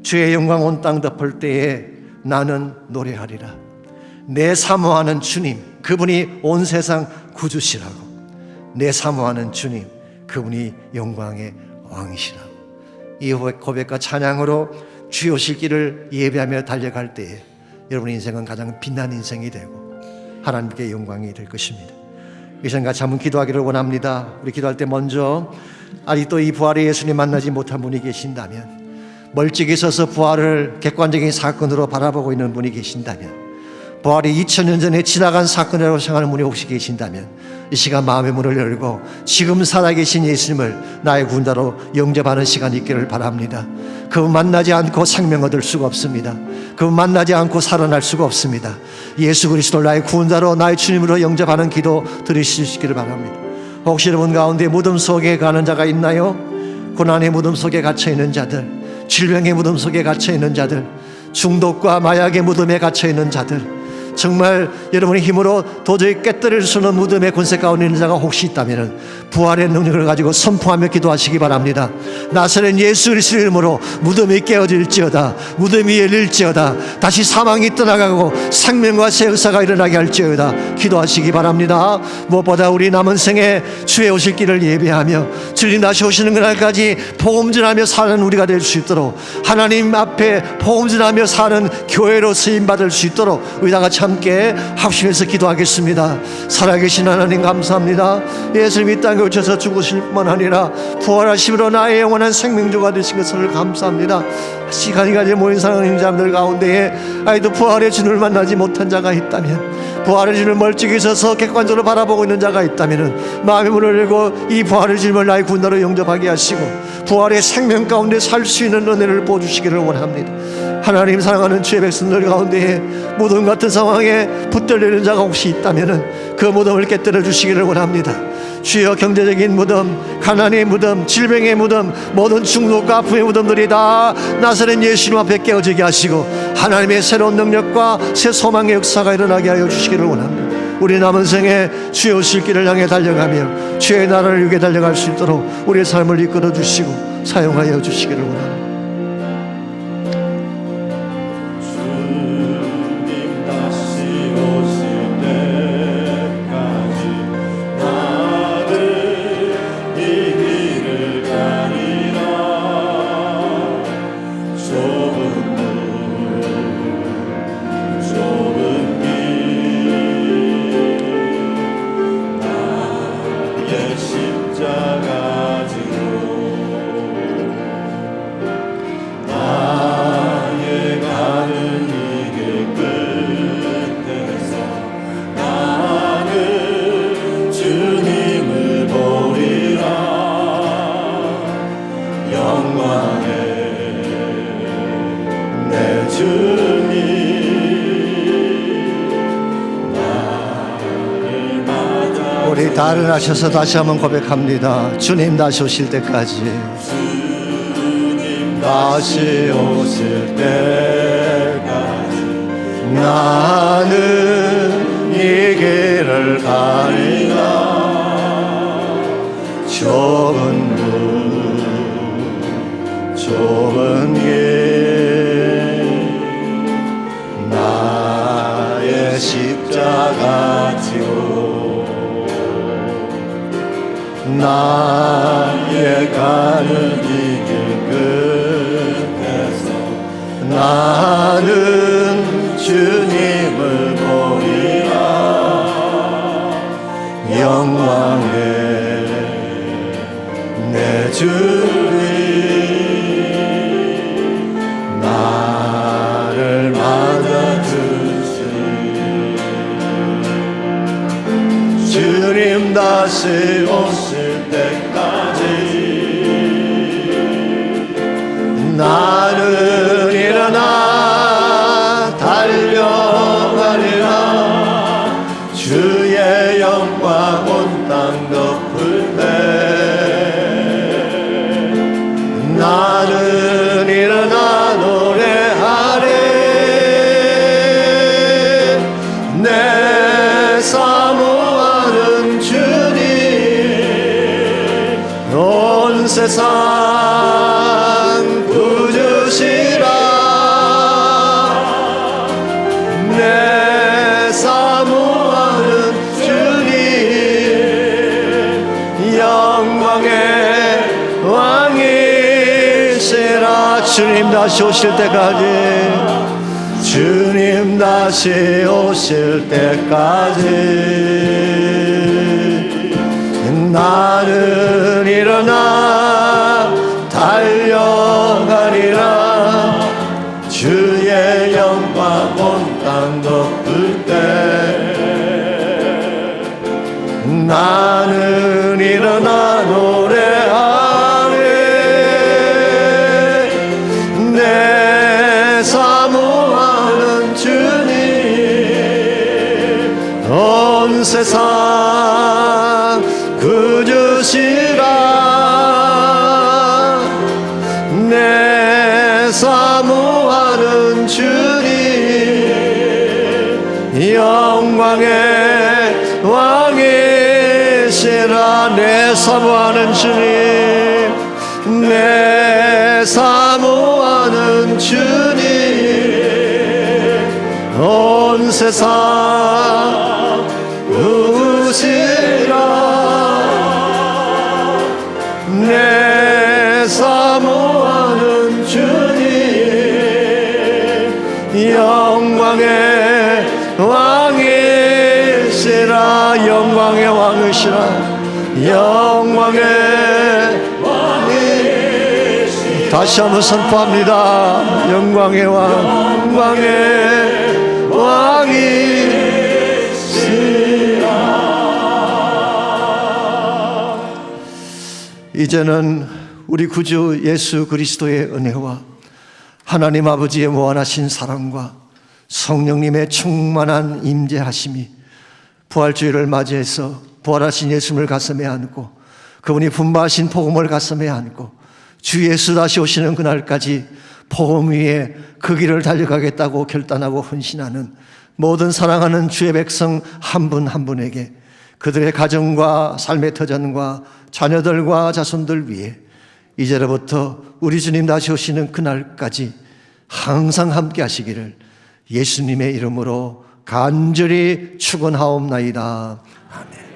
주의 영광 온 땅 덮을 때에 나는 노래하리라. 내 사모하는 주님, 그분이 온 세상 구주시라고. 내 사모하는 주님, 그분이 영광의 왕이시라고. 이 고백과 찬양으로 주의 오실 길을 예배하며 달려갈 때에 여러분의 인생은 가장 빛난 인생이 되고 하나님께 영광이 될 것입니다. 이 시간 같이 한번 기도하기를 원합니다. 우리 기도할 때 먼저 아직도 이 부활의 예수님 만나지 못한 분이 계신다면, 멀찍이 서서 부활을 객관적인 사건으로 바라보고 있는 분이 계신다면, 부활이 2000년 전에 지나간 사건이라고 생각하는 분이 혹시 계신다면 이 시간 마음의 문을 열고 지금 살아계신 예수님을 나의 구원자로 영접하는 시간이 있기를 바랍니다. 그분 만나지 않고 생명 얻을 수가 없습니다. 그분 만나지 않고 살아날 수가 없습니다. 예수 그리스도를 나의 구원자로 나의 주님으로 영접하는 기도 들으시기를 바랍니다. 혹시 여러분 가운데 무덤 속에 가는 자가 있나요? 고난의 무덤 속에 갇혀있는 자들, 질병의 무덤 속에 갇혀있는 자들, 중독과 마약의 무덤에 갇혀있는 자들, 정말 여러분의 힘으로 도저히 깨뜨릴 수 없는 무덤의 권세 가운데 있는 자가 혹시 있다면 부활의 능력을 가지고 선포하며 기도하시기 바랍니다. 나사렛 예수 그리스도의 이름으로 무덤이 깨어질지어다, 무덤이 열릴지어다, 다시 사망이 떠나가고 생명과 새 역사가 일어나게 할지어다 기도하시기 바랍니다. 무엇보다 우리 남은 생에 주의 오실 길을 예배하며 주님 다시 오시는 그날까지 복음 전하며 사는 우리가 될 수 있도록, 하나님 앞에 복음 전하며 사는 교회로 쓰임받을 수 있도록 우리 다 같이 함께 합심해서 기도하겠습니다. 살아계신 하나님 감사합니다. 예수님이 이 땅에 오셔서 죽으실 뿐만 아니라 부활하심으로 나의 영원한 생명주가 되신 것을 감사합니다. 시간이 가지 모인 사랑하는 자들 가운데에 아이도 부활의 주님을 만나지 못한 자가 있다면, 부활의 주님을 멀찍이 서서 객관적으로 바라보고 있는 자가 있다면 마음의 문을 열고 이 부활의 주님을 나의 군대로 영접하게 하시고 부활의 생명 가운데 살 수 있는 은혜를 보여주시기를 원합니다. 하나님 사랑하는 주의 백성들 가운데에 무덤 같은 상황에 붙들리는 자가 혹시 있다면 그 무덤을 깨뜨려 주시기를 원합니다. 주여, 경제적인 무덤, 가난의 무덤, 질병의 무덤, 모든 중독과 아픔의 무덤들이 다 나사렛 예수님 앞에 깨어지게 하시고 하나님의 새로운 능력과 새 소망의 역사가 일어나게 하여 주시기를 원합니다. 우리 남은 생에 주의 오실 길을 향해 달려가며 주의 나라를 위해 달려갈 수 있도록 우리의 삶을 이끌어 주시고 사용하여 주시기를 원합니다. 우리 다 일어나셔서 다시 한번 고백합니다. 주님 다시 오실 때까지, 주님 다시 오실 때까지 나는 이 길을 가리라. 좁은 문 좁은 길 나의 십자가 지고 나의 가는 이 길 끝에서 나는 주님을 보리라. 영광의 내 주님 나를 맞아주시. 주님 다시 오실 때까지 나는 일어나 달려가리라. 주의 영광 온 땅 덮을 때 나는 일어나 노래하리. 내 사모하는 주님 온 세상 구주시라. 내 사모하는 주님 영광의 왕이시라. 주님 다시 오실 때까지, 주님 다시 오실 때까지 나는 일어나 달려가리라. 주의 영광 온 땅 덮을 때 나는 일어나 노래하리. 내 사모하는 주님 온 세상 구주시라. 내 사모하는 주님 영광의 왕이시라. 내 사모하는 주님, 내 사모하는 주님, 온 세상 누구시라. 내 사모하는 주님, 영광의 왕이시라. 영광의 왕이시라. 영광의 왕이시라. 다시 한번 선포합니다. 영광의 왕, 영광의 왕이시라. 이제는 우리 구주 예수 그리스도의 은혜와 하나님 아버지의 무한하신 사랑과 성령님의 충만한 임재하심이 부활주일을 맞이해서 부활하신 예수님을 가슴에 안고 그분이 분바하신 복음을 가슴에 안고 주 예수 다시 오시는 그날까지 복음 위에 그 길을 달려가겠다고 결단하고 헌신하는 모든 사랑하는 주의 백성 한 분 한 분에게 그들의 가정과 삶의 터전과 자녀들과 자손들 위해 이제로부터 우리 주님 다시 오시는 그날까지 항상 함께 하시기를 예수님의 이름으로 간절히 축원하옵나이다. 아멘.